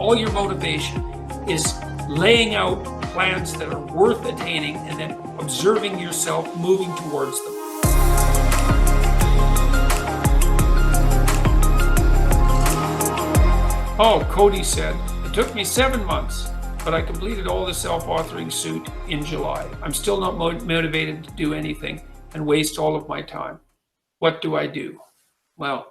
all your motivation is laying out plans that are worth attaining and then observing yourself moving towards them. Oh, Cody said, it took me 7 months, but I completed all the self-authoring suit in July. I'm still not motivated to do anything and waste all of my time. What do I do? Well,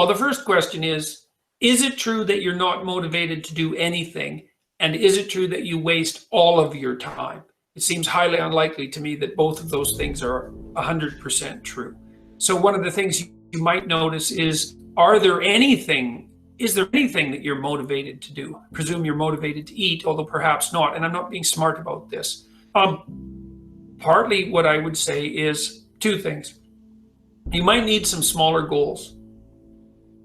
the first question is it true that you're not motivated to do anything? And is it true that you waste all of your time? It seems highly unlikely to me that both of those things are 100% true. So one of the things you might notice is there anything that you're motivated to do? I presume you're motivated to eat, although perhaps not. And I'm not being smart about this. Partly what I would say is two things. You might need some smaller goals.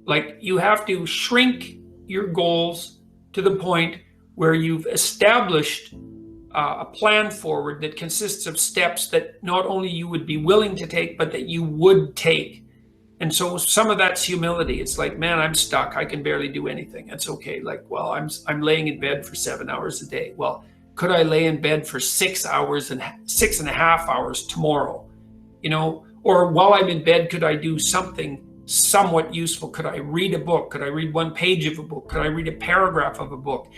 Like you have to shrink your goals to the point where you've established a plan forward that consists of steps that not only you would be willing to take, but that you would take. And so some of that's humility. It's like, man, I'm stuck. I can barely do anything. It's okay. Like, well, I'm laying in bed for 7 hours a day. Well, could I lay in bed for 6 hours and 6.5 hours tomorrow? You know, or while I'm in bed, could I do something somewhat useful? Could I read a book? Could I read 1 page of a book? Could I read a paragraph of a book?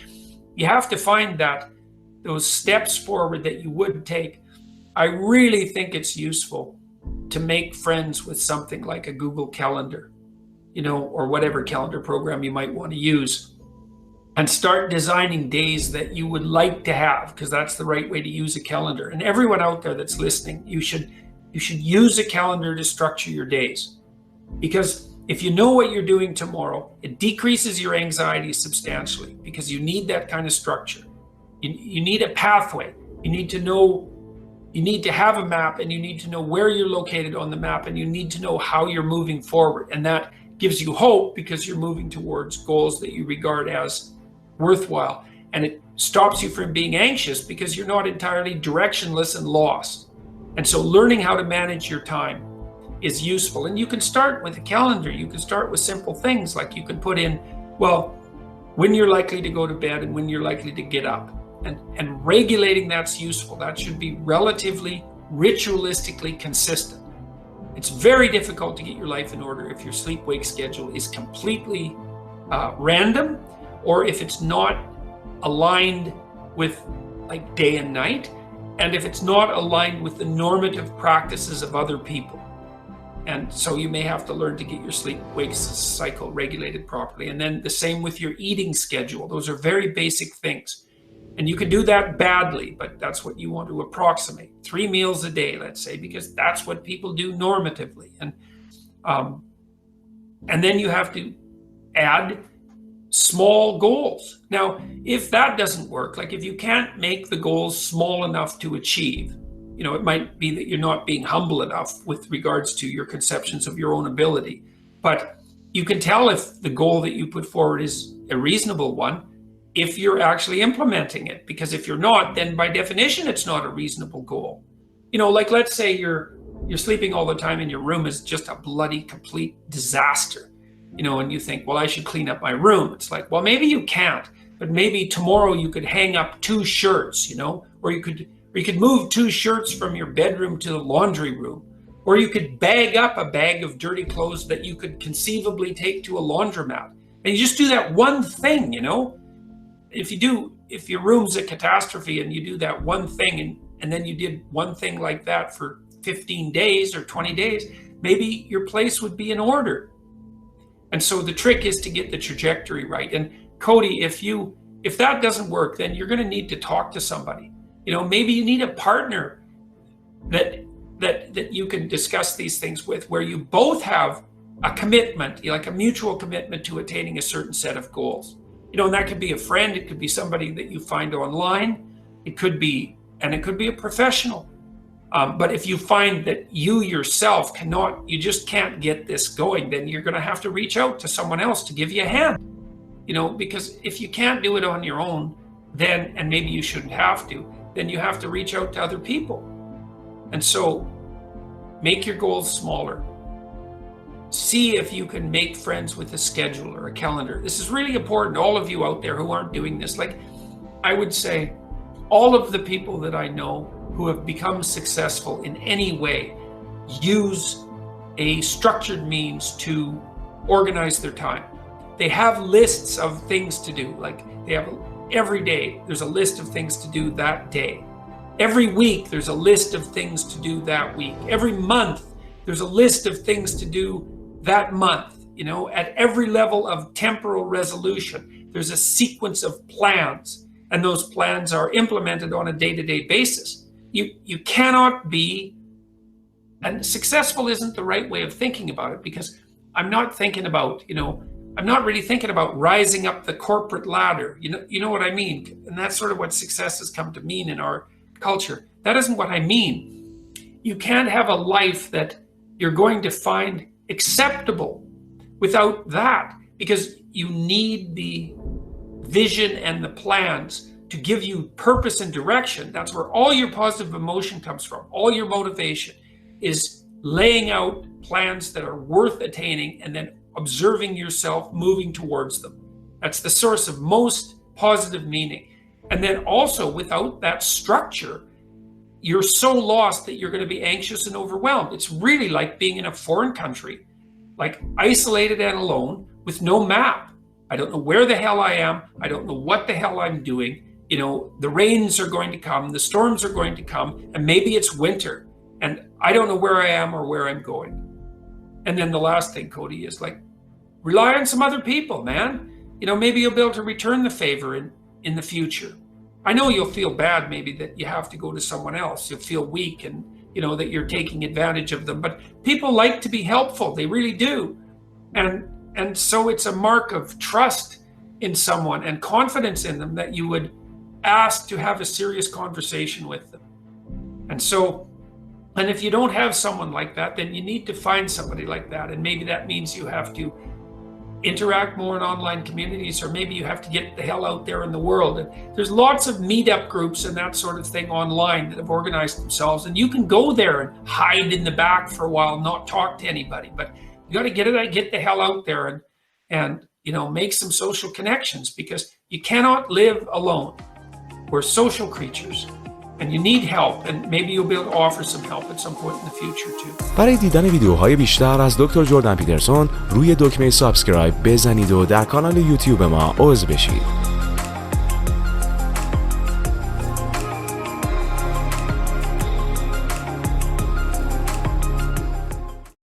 You have to find those steps forward that you would take. I really think it's useful to make friends with something like a Google Calendar, you know, or whatever calendar program you might want to use, and start designing days that you would like to have, because that's the right way to use a calendar. And everyone out there that's listening, you should use a calendar to structure your days, because if you know what you're doing tomorrow, it decreases your anxiety substantially, because you need that kind of structure. You need a pathway. You need to have a map, and you need to know where you're located on the map, and you need to know how you're moving forward. And that gives you hope, because you're moving towards goals that you regard as worthwhile. And it stops you from being anxious, because you're not entirely directionless and lost. And so learning how to manage your time is useful. And you can start with a calendar. You can start with simple things, like you can put in, well, when you're likely to go to bed and when you're likely to get up. And regulating that's useful. That should be relatively ritualistically consistent. It's very difficult to get your life in order if your sleep-wake schedule is completely random, or if it's not aligned with like day and night, and if it's not aligned with the normative practices of other people. And so you may have to learn to get your sleep-wake cycle regulated properly. And then the same with your eating schedule. Those are very basic things. And you can do that badly, but that's what you want to approximate. 3 meals a day, let's say, because that's what people do normatively. And then you have to add small goals. Now, if that doesn't work, like if you can't make the goals small enough to achieve, you know, it might be that you're not being humble enough with regards to your conceptions of your own ability. But you can tell if the goal that you put forward is a reasonable one if you're actually implementing it. Because if you're not, then by definition, it's not a reasonable goal. You know, like let's say you're sleeping all the time and your room is just a bloody complete disaster, you know, and you think, well, I should clean up my room. It's like, well, maybe you can't, but maybe tomorrow you could hang up 2 shirts, you know, or you could move 2 shirts from your bedroom to the laundry room, or you could bag up a bag of dirty clothes that you could conceivably take to a laundromat. And you just do that one thing, you know. If your room's a catastrophe and you do that one thing, and then you did one thing like that for 15 days or 20 days, maybe your place would be in order. And so the trick is to get the trajectory right. And Cody, if that doesn't work, then you're going to need to talk to somebody. You know, maybe you need a partner that you can discuss these things with, where you both have a commitment, like a mutual commitment to attaining a certain set of goals. You know, and that could be a friend, it could be somebody that you find online, it could be a professional. But if you find that you yourself you just can't get this going, then you're going to have to reach out to someone else to give you a hand. You know, because if you can't do it on your own, then, and maybe you shouldn't have to, then you have to reach out to other people. And so make your goals smaller. see if you can make friends with a schedule or a calendar. This is really important, all of you out there who aren't doing this. Like, I would say all of the people that I know who have become successful in any way use a structured means to organize their time. They have lists of things to do. Like, they have every day, there's a list of things to do that day. Every week, there's a list of things to do that week. Every month, there's a list of things to do that month. You know, at every level of temporal resolution, there's a sequence of plans, and those plans are implemented on a day-to-day basis. You cannot be, and successful isn't the right way of thinking about it, because I'm not thinking about, I'm not really thinking about rising up the corporate ladder. You know what I mean? And that's sort of what success has come to mean in our culture. That isn't what I mean. You can't have a life that you're going to find acceptable without that, because you need the vision and the plans to give you purpose and direction. That's where all your positive emotion comes from. All your motivation is laying out plans that are worth attaining and then observing yourself moving towards them. That's the source of most positive meaning. And then also, without that structure, you're so lost that you're going to be anxious and overwhelmed. It's really like being in a foreign country, like isolated and alone with no map. I don't know where the hell I am. I don't know what the hell I'm doing. The rains are going to come, the storms are going to come, and maybe it's winter, and I don't know where I am or where I'm going. And then the last thing, Cody, is like, rely on some other people, man. Maybe you'll be able to return the favor in the future. I know you'll feel bad maybe that you have to go to someone else. You'll feel weak and, that you're taking advantage of them. But people like to be helpful. They really do. And so it's a mark of trust in someone and confidence in them that you would ask to have a serious conversation with them. And if you don't have someone like that, then you need to find somebody like that. And maybe that means you have to interact more in online communities, or maybe you have to get the hell out there in the world. And there's lots of meetup groups and that sort of thing online that have organized themselves, and you can go there and hide in the back for a while, not talk to anybody. But you got to get the hell out there and make some social connections, because you cannot live alone. We're social creatures. And you need help, and maybe you'll be able to offer some help at some point in the future too. برای دیدن ویدیوهای بیشتر از دکتر جردن پیترسون روی دکمه سابسکرایب بزنید و در کانال یوتیوب ما عضو بشید.